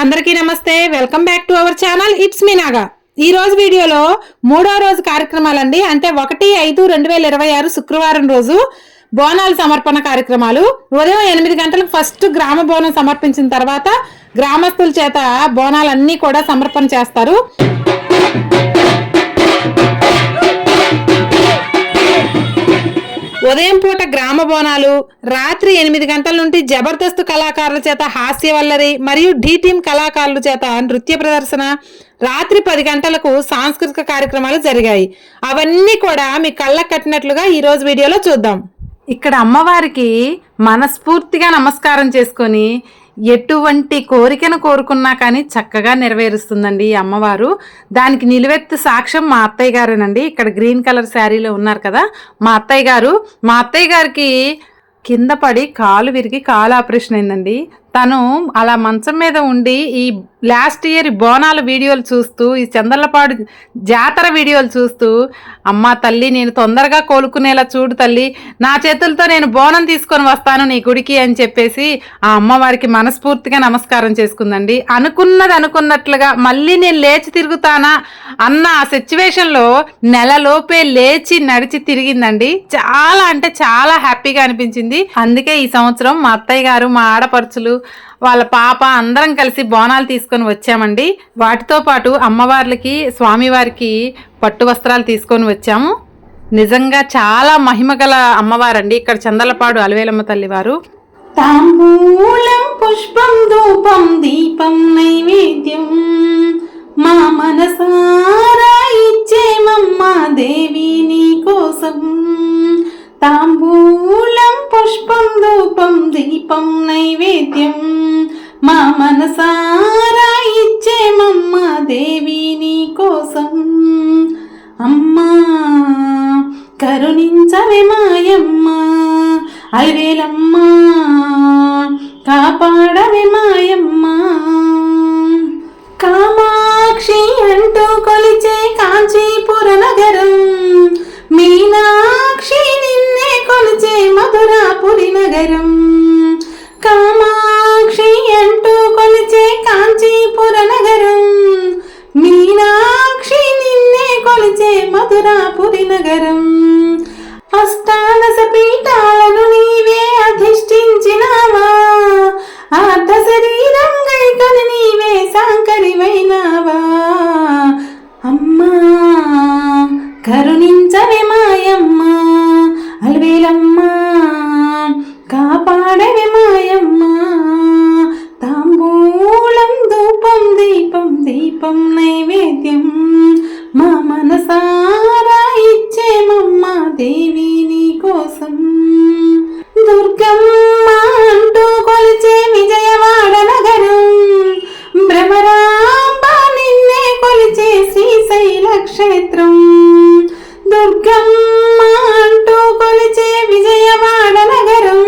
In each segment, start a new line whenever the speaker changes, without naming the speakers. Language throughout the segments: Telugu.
అందరికీ నమస్తే, welcome back to our channel. It's me Naga. ఈ రోజు వీడియోలో 3వ రోజు కార్యక్రమాలండి. అంటే 1/5/2026 శుక్రవారం రోజు బోనాల సమర్పణ కార్యక్రమాలు. ఉదయం 8 గంటలకు ఫస్ట్ గ్రామ బోనం సమర్పించిన తర్వాత గ్రామస్తుల చేత బోనాలన్నీ కూడా సమర్పణ చేస్తారు. ఉదయం పూట గ్రామ బోనాలు, రాత్రి 8 గంటల నుండి జబర్దస్త్ కళాకారుల చేత హాస్యవల్లరి మరియు డి టీమ్ కళాకారుల చేత నృత్య ప్రదర్శన, రాత్రి 10 గంటలకు సాంస్కృతిక కార్యక్రమాలు జరిగాయి. అవన్నీ కూడా మీ కళ్ళకు కట్టినట్లుగా ఈ రోజు వీడియోలో చూద్దాం. ఇక్కడ అమ్మవారికి మనస్ఫూర్తిగా నమస్కారం చేసుకొని ఎటువంటి కోరికను కోరుకున్నా కానీ చక్కగా నెరవేరుస్తుందండి ఈ అమ్మవారు. దానికి నిలువెత్తు సాక్ష్యం మా అత్తయ్య గారేనండి. ఇక్కడ గ్రీన్ కలర్ శారీలో ఉన్నారు కదా మా అత్తయ్య గారికి కింద పడి కాలు విరిగి కాలు ఆపరేషన్ అయిందండి. తను అలా మంచం మీద ఉండి ఈ లాస్ట్ ఇయర్ బోనాల వీడియోలు చూస్తూ, ఈ చందర్లపాడు జాతర వీడియోలు చూస్తూ, అమ్మ తల్లి నేను తొందరగా కోలుకునేలా చూడు తల్లి, నా చేతులతో నేను బోనం తీసుకొని వస్తాను నీ గుడికి అని చెప్పేసి ఆ అమ్మవారికి మనస్ఫూర్తిగా నమస్కారం చేసుకుందండి. అనుకున్నది అనుకున్నట్లుగా మళ్ళీ నేను లేచి తిరుగుతానా అన్న ఆ సిచ్యువేషన్లో నెలలోపే లేచి నడిచి తిరిగిందండి. చాలా అంటే చాలా హ్యాపీగా అనిపించింది. అందుకే ఈ సంవత్సరం మా అత్తయ్య గారు, మా ఆడపడుచులు, వాళ్ళ పాప అందరం కలిసి బోనాలు తీసుకొని వచ్చామండి. వాటితో పాటు అమ్మవార్లకి, స్వామివారికి పట్టు వస్త్రాలు తీసుకొని వచ్చాము. నిజంగా చాలా మహిమగల అమ్మవారండి ఇక్కడ చందర్లపాడు అలవేలమ్మ తల్లి వారు. తాంబూలం పుష్పం ధూపం దీపం నైవేద్యం మా మనసారా ఇచ్చేమమ్మ దేవి నీ కోసం. తాంబూలం పుష్పం ధూపం దీపం నైవేద్యం మా మనసారా ఇచ్చేమమ్మ దేవి నీ కోసం. అమ్మా కరుణించవే మాయమ్మ, అలవేలమ్మ కాపాడవే మాయమ్మ. కామాక్షి అంటూ కొలిచే కాంచీపుర నగరం, మీనాక్షి నిన్నే కొలిచే మధురాపురి నగరం. కామాక్షి అంటూ కొలిచే కాంచీపుర నగరం, మీనాక్షి నిన్నే కొలిచే మధురాపురి నగరం. అష్టాదశ పీఠాలను నీవే అధిష్ఠించినావా, అర్ధ శరీరం గైకని నీవే సాంకరివైనావా. అమ్మా కరుణించవే మాయమ్మ, అలవేలమ్మ కాపాడవే మాయమ్మ. తాంబూలం ధూపం దీపం దీపం నైవేద్యం మా మనసారా ఇచ్చేమమ్మ దేవి నీ కోసం. దుర్గమ్మ అంటూ కొలిచే విజయవాడ నగరం, భ్రమరాంబ నిన్నే కొలిచే శ్రీశైల క్షేత్రం. దుర్గమ్మ అంటూ కొలిచే విజయవాడ నగరం,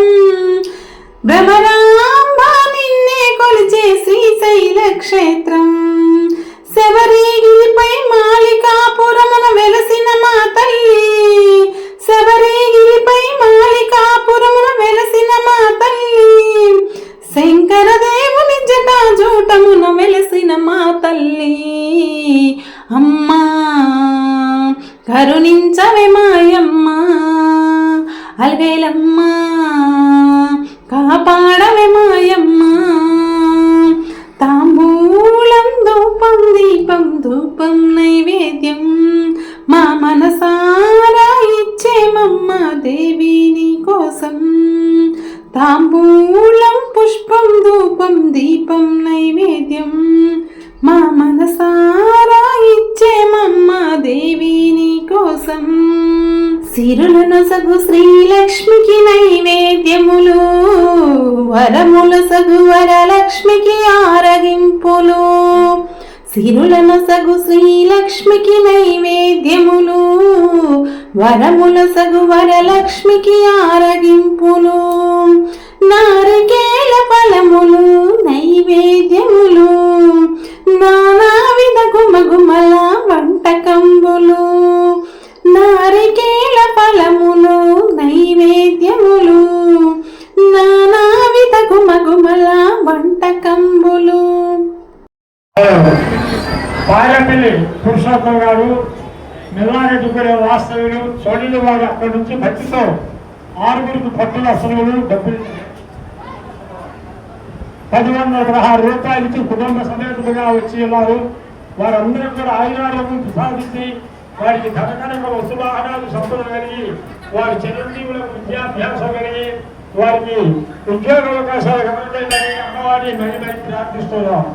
భ్రమరాంబ నిన్నే కొలిచే శ్రీశైల క్షేత్రం. శబరిగిరిపై మాలికాపురమున వెలసిన మా తల్లి, శబరిగిరిపై మాలికాపురమున వెలసిన మా తల్లి, శంకరదేవుని జటాజూటమున వెలసిన మా తల్లి. అమ్మా కరుణించవే మాయమ్మ, అలవేలమ్మ కాపాడవే మాయమ్మ. తాంబూలం ధూపం దీపం ధూపం నైవేద్యం మా మనసారా ఇచ్చేమమ్మ దేవి నీ కోసం. తాంబూలం పుష్పం ధూపం దీపం నైవేద్యం మా మనసారా ఇచ్చేమమ్మ దేవి నీ కోసం. సిరులను సగు శ్రీలక్ష్మికి నైవేద్యములు, వరముల సగు వరలక్ష్మికి ఆరగింపులు. సిరులను సగు శ్రీలక్ష్మికి నైవేద్యములు, వరముల సగు వరలక్ష్మికి ఆరగింపులు. నారికేల ఫలములు నైవేద్యములు, నానావిధ గుమగుమల వంటకంబులు. నారికేల ఫలములు నైవేద్యములు, నానావిధ గుమగుమల వంటకంబులు.
పాయలపల్లి పురుషోత్తం గారు, మిల్లారెడ్డిపల్లి వాస్తవ్యులు, చోళీలు వారు అక్కడి నుంచి భక్తితో 6 పట్టుల అసలులు డబ్బులు 1016 రూపాయలకి కుటుంబ సమేతగా వచ్చి ఉన్నారు. వారందరూ కూడా ఆయురాలను ప్రసాదించి వారికి ధనకనక వస్తువాహనాలు సంపద కలిగి వారి చిరంజీవులకు విద్యాభ్యాసం కలిగి వారికి ఉద్యోగ అవకాశాలు కలగాలని అమ్మవారిని మరీ మరీ ప్రార్థిస్తున్నాం.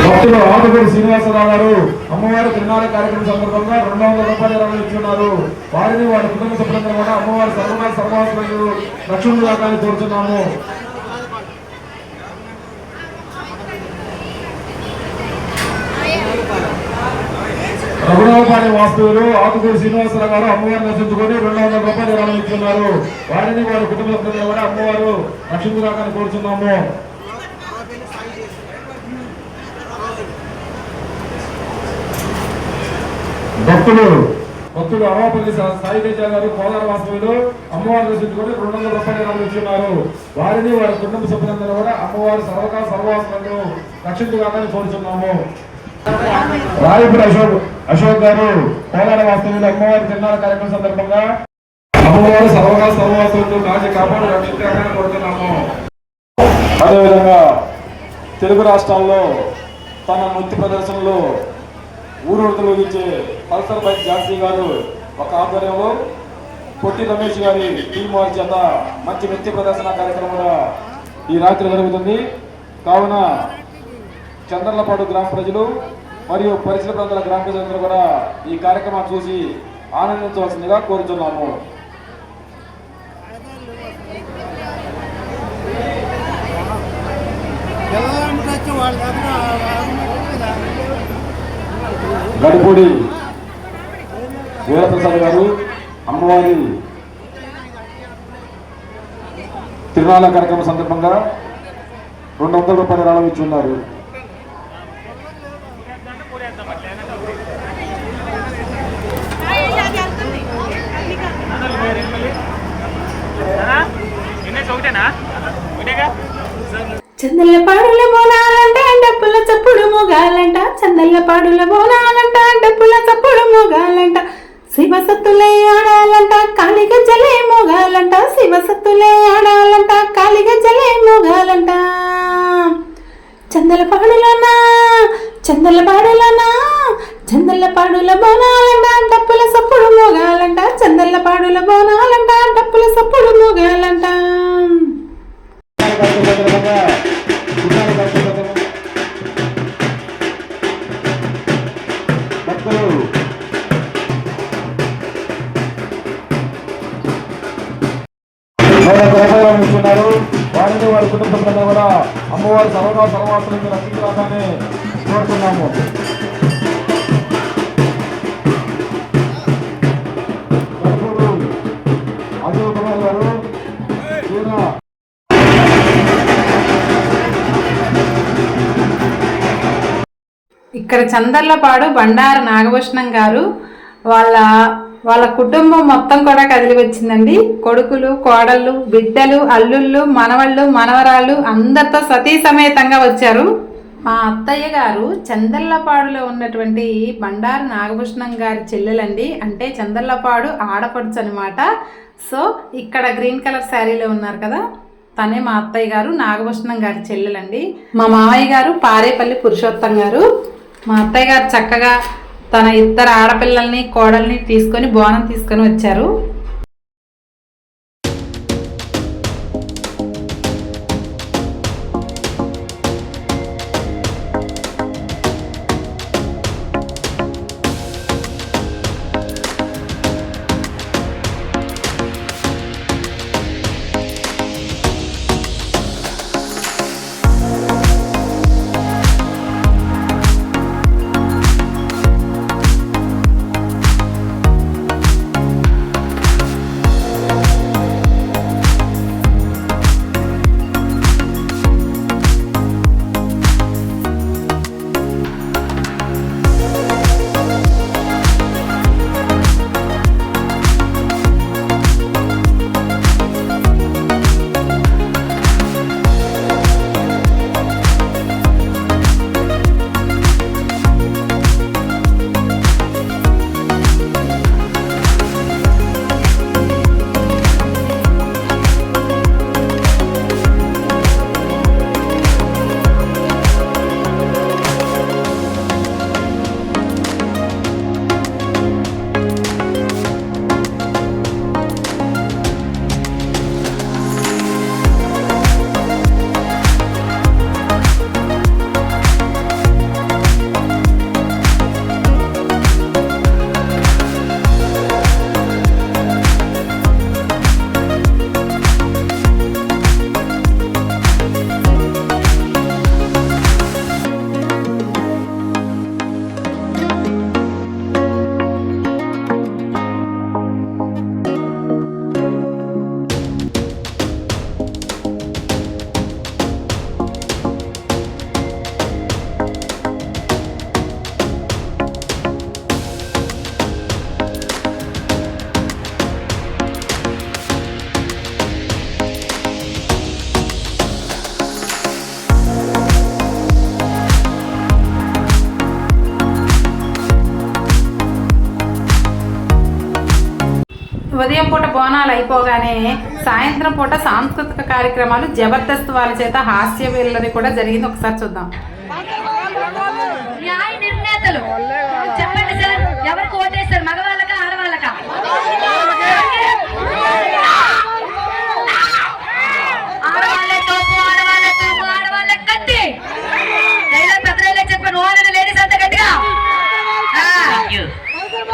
భక్తులు ఆదుగూరు శ్రీనివాసరావు గారు అమ్మవారి తిరునాళ్ళ కార్యక్రమం సందర్భంగా 200 రూపాయలు ఇచ్చున్నారు. వారిని వారి కుటుంబ సభ్యులందరూ కూడా అమ్మవారి సర్వవాసులు రక్షణ దాకాన్ని కోరుతున్నాము. రఘురావుపాడి వాస్తవులు ఆదుగూరు శ్రీనివాసరావు గారు అమ్మవారిని దర్శించుకొని 200 రూపాయలు ఇచ్చున్నారు. వారిని వారి కుటుంబ సభ్యులందరూ కూడా అమ్మవారు రక్షణ దాకాన్ని కోరుతున్నాము. భక్తులు అవాపల్లి సాయి తేజ గారు కోదార వాస్తవులు అమ్మవారు దర్శించుకొని 200 రూపాయలు ఇచ్చున్నారు. వారిని వారి కుటుంబ సభ్యులందరూ కూడా అమ్మవారు సర్వవాసులను రక్షించుగానే కోరుతున్నాము. రాయపురి అశోక్ గారు కోదార వాస్తవులు అమ్మవారి తిరునాళ్ళ కార్యక్రమం సందర్భంగా అమ్మవారు సర్వవాసులను కాచి కాపాడు రక్షించాలని కోరుతున్నాము. అదేవిధంగా తెలుగు రాష్ట్రాల్లో తన నృత్య ప్రదర్శనలో ఊరూరుతలు ఇచ్చే పల్సర్ బైక్ ఝాన్సీ గారు ఒక ఆధ్వర్యంలో పొట్టి రమేష్ గారి టీం వారి చేత మంచి నృత్య ప్రదర్శన కార్యక్రమం ఈ రాత్రి జరుగుతుంది. కావున చంద్రలపాడు గ్రామ ప్రజలు మరియు పరిసర ప్రాంతాల గ్రామ ప్రజలందరూ కూడా ఈ కార్యక్రమాన్ని చూసి ఆనందించవలసిందిగా కోరుతున్నాము. గడిపూడి వీరప్రసాద్ గారు అమ్మవారి తిరునాళ్ళ కార్యక్రమం సందర్భంగా 200 రూపాయలు ఇచ్చి ఉన్నారు.
చందల్లపాడుల బోనాలంట డప్పుల చప్పుడు మోగాలంట, చందల్లపాడుల బోనాలంట డప్పుల చప్పుడు మోగాలంట, శివసత్తులే ఆడాలంట కాళిగజ్జలే మోగాలంట, శివసత్తులే ఆడాలంట కాళిగజ్జలే మోగాలంట. చందల్లపాడులనా చందల్లపాడుల బోనాలంట డప్పుల చప్పుడు మోగాలంట, చందల్లపాడుల బోనాలంట డప్పుల చప్పుడు మోగాలంట.
వారిని వారి కుటుంబ సభ్యులందరూ కూడా అమ్మవారి సర్వవాసులను రక్షించాలని కోరుతున్నాము.
ఇక్కడ చందర్లపాడు బండారు నాగభూషణం గారు వాళ్ళ కుటుంబం మొత్తం కూడా కదిలి వచ్చిందండి. కొడుకులు, కోడళ్ళు, బిడ్డలు, అల్లుళ్ళు, మనవళ్ళు, మనవరాళ్ళు అందరితో సతీ సమేతంగా వచ్చారు. మా అత్తయ్య గారు చందర్లపాడులో ఉన్నటువంటి బండారు నాగభూషణం గారి చెల్లెలండి. అంటే చందర్లపాడు ఆడపడుచు అనమాట. సో ఇక్కడ గ్రీన్ కలర్ శారీలో ఉన్నారు కదా, తనే మా అత్తయ్య గారు నాగభూషణం గారి చెల్లెలండి. మా మామయ్య గారు పారేపల్లి పురుషోత్తం గారు. మా అత్తయ్య గారు చక్కగా తన 2 ఆడపిల్లల్ని కోడల్ని తీసుకొని బోనం తీసుకొని వచ్చారు. ఉదయం పూట బోనాలు అయిపోగానే సాయంత్రం పూట సాంస్కృతిక కార్యక్రమాలు జబర్దస్త్ వాళ్ళ చేత హాస్య వేళ్ళని కూడా జరిగింది. ఒకసారి చూద్దాం.
న్యాయ నిర్ణేతలు చెప్పండి సార్, ఎవరికి ఓటేస్తారు? మగవాళ్ళకా ఆడవాళ్ళకా? ఆడవాళ్ళే తోపు, ఆడవాళ్ళే తూపు, ఆడవాళ్ళే కత్తి. డైలాగ్ పెద్దలే చెప్పాను. ఓనర్ లేడీస్ అంతా గట్టిగా.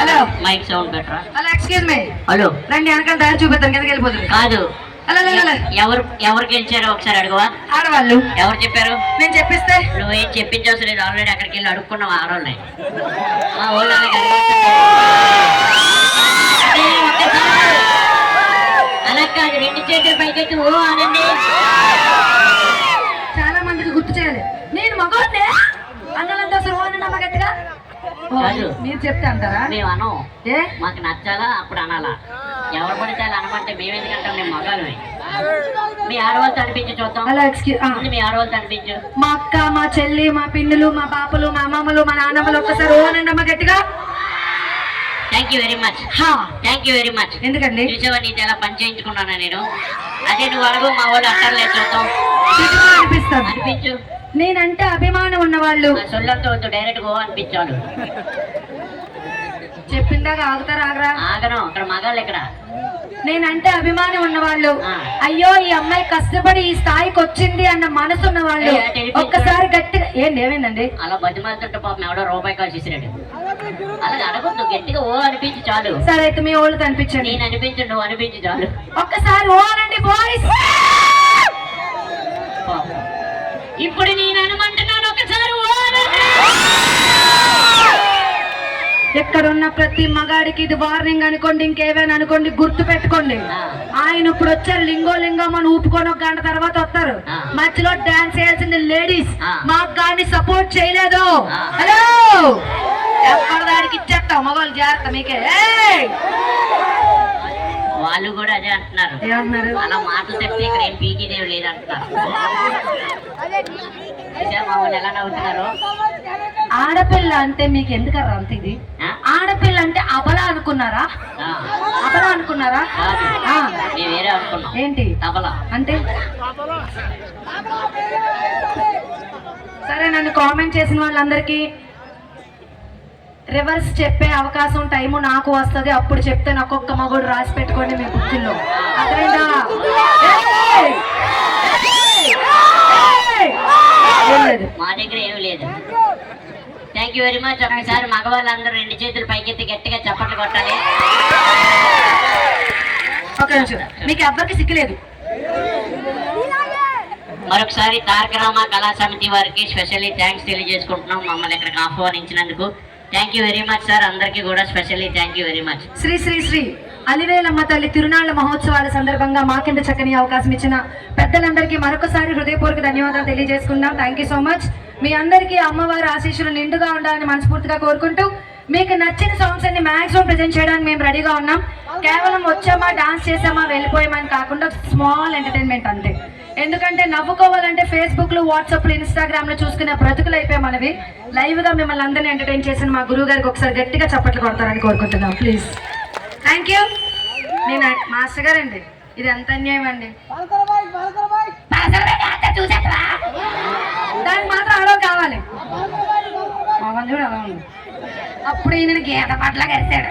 హలో,
మైక్ సౌండ్ బెటరా?
Hello, excuse me.
హలో,
రండి వెనకాల తయారు చూపిస్తాను, కిందకి వెళ్ళిపోతుంది.
కాదు,
హలో,
ఎవరు గెలిచారో ఒకసారి అడుగువా.
ఆడవాళ్ళు.
ఎవరు చెప్పారు?
నేను చెప్పిస్తే
నువ్వేం చెప్పించవసరం లేదు, ఆల్రెడీ అక్కడికి వెళ్ళి అడుక్కున్నావు ఆడవాళ్ళని. అలా కాదు, రెండు చేతులు పైకెత్తి ఓ అనండి.
చాలా మందికి గుర్తు చేయాలి. నేను మగోడ్నే అన్నలంతా సురవాన గట్టిగా.
కాదు,
మీరు చెప్తే అంటారా?
మేము అనం.
ఏ
మాకు నచ్చాలా అప్పుడు అనాలా? ఎవరు పడితే అలా అనమంటే మేము ఎందుకంటాం? మేము మగాళ్ళమే. మీ ఆడవాళ్ళతో అనిపించి చూద్దాం.
అలా ఎక్స్క్యూజ్.
మీ ఆడవాళ్ళతో అనిపించు.
మా అక్క, మా చెల్లి, మా పిన్నులు, మా పాపలు, మా అమ్మమ్మలు, మా నాన్నమ్మలు ఒక్కసారి ఓనండి అమ్మ గట్టిగా.
Thank you very much. Thank you very much.
ఎందుకండి?
చూసావా నీతో ఎలా పని చేయించుకున్నానా నేను? అదే నువ్వు అడుగు, మా వాళ్ళు అంటారులేదు, చూద్దాం.
అనిపిస్తాను.
అనిపించు.
నేనంటే అభిమానం ఉన్నవాళ్ళు
సొల్లంతో వద్దు, డైరెక్ట్ గో అనిపించాడు.
చెప్పిందాక ఆగుతారా? ఆగరా?
ఆగను, ఇక్కడ మగాళ్ళు ఇక్కడ.
నేనంటే అభిమానం ఉన్నవాళ్ళు,
ఆ.
అయ్యో ఈ అమ్మాయి కష్టపడి ఈ స్థాయికి వచ్చింది అన్న మనసు ఉన్న వాళ్ళు
ఏ, తెలిపించు.
ఒక్కసారి గట్టిగా. ఏమైందండి?
అలా బతిమాలుతుంటే పాపం ఎవడో రూపాయి కాల్ చేసినాడు. అలా అడగొద్దు, గట్టిగా ఓ అనిపించి చాలు.
సరే అయితే మీ ఓళ్ళు కనిపించండి.
నేను అనిపించు, నువ్వు అనిపించి చాలు.
ఒక్కసారి ఓ అనండి బాయ్స్.
పాపం. ఇప్పుడు నేను అనమంటున్నాను, ఒకసారి ఓ అనండి.
ఎక్కడున్న ప్రతి మగాడికి ఇది వార్నింగ్ అనుకోండి, ఇంకేమైనా అనుకోండి, గుర్తు పెట్టుకోండి. ఆయన ఇప్పుడు వచ్చారు లింగో లింగం అని ఊపుకొని ఒక గంట తర్వాత వస్తారు. మధ్యలో డాన్స్ చేయాల్సింది లేడీస్. మాకు గాని సపోర్ట్ చేయలేదు. హలో, ఎప్పటిదానికి ఇచ్చేస్తాం మగవాళ్ళు జాగ్రత్త. మీకే
వాళ్ళు కూడా అదే అంటున్నారు.
ఏమంటున్నారు?
అలా మాటలు చెప్తే ఇక్కడ ఏం పీకిదేవి లేదంటున్నారు. మా వాళ్ళు ఎలా నవ్వుతున్నారు?
ఆడపిల్ల అంటే మీకు ఎందుకరా అంత ఇది? ఆడపిల్ల అంటే అబల అనుకున్నారా? అబల అనుకున్నారా?
మేము వేరే అనుకున్నాం.
ఏంటి
తబలా
అంటే? సరే, నన్ను కామెంట్ చేసిన వాళ్ళందరికీ రివర్స్ చెప్పే అవకాశం టైము నాకు వస్తుంది. అప్పుడు చెప్తే నాకు ఒక్క మగుడు రాసి పెట్టుకోండి మీ బుక్కుల్లో. అర్థమైందా?
మా దగ్గర ఏమి లేదు. Thank you very much. ఒకసారి మగవాళ్ళందరూ రెండు చేతులు పైకెత్తి గట్టిగా చప్పట్లు కొట్టాలి.
ఒక నిమిషం, మీకు ఎవ్వరికి సిక్కులేదు.
మరొకసారి తారక రామ కళా సమితి వారికి స్పెషల్లీ థ్యాంక్స్ తెలియజేసుకుంటున్నాం, మమ్మల్ని ఇక్కడికి ఆహ్వానించినందుకు. Thank you very much sir. అందరికీ కూడా specially thank you very much.
Shri Shri Shri Alivelamma తల్లి తిరునాళ్ల మహోత్సవాల సందర్భంగా మాకింత చక్కని అవకాశం ఇచ్చిన పెద్దలందరికీ మరొకసారి హృదయపూర్వక ధన్యవాదాలు తెలియజేసుకుందాం. Thank you so much. మీ అందరికీ అమ్మవారి ఆశీస్సులు నిండుగా ఉండాలని మనస్ఫూర్తిగా కోరుకుంటూ, మీకు నచ్చిన సాంగ్స్ అన్ని మాక్సిమం ప్రజెంట్ చేయడానికి మేము రెడీగా ఉన్నాం. కేవలం వచ్చామా డాన్స్ చేసామా వెళ్ళిపోయామని కాకుండా స్మాల్ ఎంటర్టైన్మెంట్ అంతే. ఎందుకంటే నవ్వుకోవాలంటే ఫేస్బుక్ లో, వాట్సాప్ లో, ఇన్స్టాగ్రామ్ లో చూసుకునే బ్రతుకులు అయిపోయి మనవి. లైవ్ గా మిమ్మల్ని అందరినీ ఎంటర్టైన్ చేసిన మా గురువు గారికి ఒకసారి గట్టిగా చప్పట్లు కొడతారని కోరుకుంటున్నాం ప్లీజ్. Thank you. నేను మాస్టర్ గారండి, ఇది ఎంత అన్యాయం అండి. దానికి మాత్రం అడవ కావాలి. కూడా అలా ఉంది. అప్పుడు ఈయన గీత పట్ల కలిసాడు.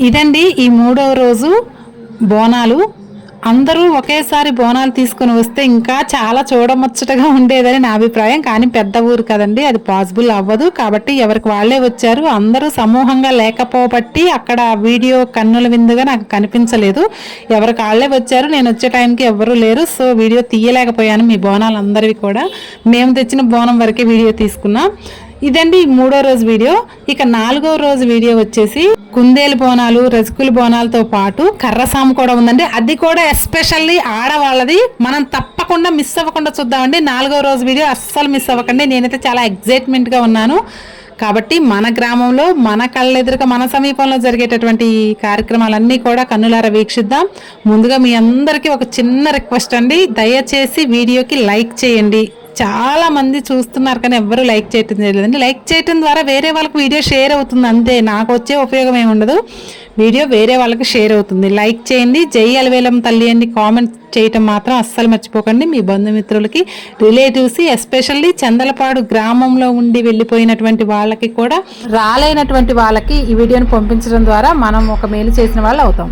ఇదండి ఈ 3వ రోజు బోనాలు. అందరూ ఒకేసారి బోనాలు తీసుకొని వస్తే ఇంకా చాలా చూడముచ్చటగా ఉండేదని నా అభిప్రాయం. కానీ పెద్ద ఊరు కదండి, అది పాసిబుల్ అవ్వదు. కాబట్టి ఎవరికి వాళ్ళే వచ్చారు. అందరూ సమూహంగా లేకపోబట్టి అక్కడ వీడియో కన్నుల విందుగా నాకు కనిపించలేదు. ఎవరికి వాళ్ళే వచ్చారు. నేను వచ్చే టైంకి ఎవరూ లేరు, సో వీడియో తీయలేకపోయాను. మీ బోనాలు అందరివి కూడా మేము తెచ్చిన బోనం వరకే వీడియో తీసుకున్నాం. ఇదండి 3వ రోజు వీడియో. ఇక 4వ రోజు వీడియో వచ్చేసి కుందేలు బోనాలు, రజకుల బోనాలతో పాటు కర్రసాము కూడా ఉందండి. అది కూడా ఎస్పెషల్లీ ఆడవాళ్ళది. మనం తప్పకుండా మిస్ అవ్వకుండా చూద్దామండి. 4వ రోజు వీడియో అస్సలు మిస్ అవ్వకండి. నేనైతే చాలా ఎగ్జైట్మెంట్గా ఉన్నాను. కాబట్టి మన గ్రామంలో, మన కళ్ళెదురుగా, మన సమీపంలో జరిగేటటువంటి ఈ కార్యక్రమాలన్నీ కూడా కన్నులారా వీక్షిద్దాం. ముందుగా మీ అందరికీ ఒక చిన్న రిక్వెస్ట్ అండి, దయచేసి వీడియోకి లైక్ చేయండి. చాలా మంది చూస్తున్నారు కానీ ఎవ్వరూ లైక్ చేయటం లేదండి. లైక్ చేయటం ద్వారా వేరే వాళ్ళకి వీడియో షేర్ అవుతుంది, అంతే. నాకు వచ్చే ఉపయోగం ఏమి ఉండదు. వీడియో వేరే వాళ్ళకి షేర్ అవుతుంది. లైక్ చేయండి. జై అలివేలం తల్లి అని కామెంట్ చేయటం మాత్రం అస్సలు మర్చిపోకండి. మీ బంధుమిత్రులకి, రిలేటివ్స్, ఎస్పెషల్లీ చందలపాడు గ్రామంలో ఉండి వెళ్ళిపోయినటువంటి వాళ్ళకి కూడా, రాలేనటువంటి వాళ్ళకి ఈ వీడియోని పంపించడం ద్వారా మనం ఒక మేలు చేసిన వాళ్ళు అవుతాం.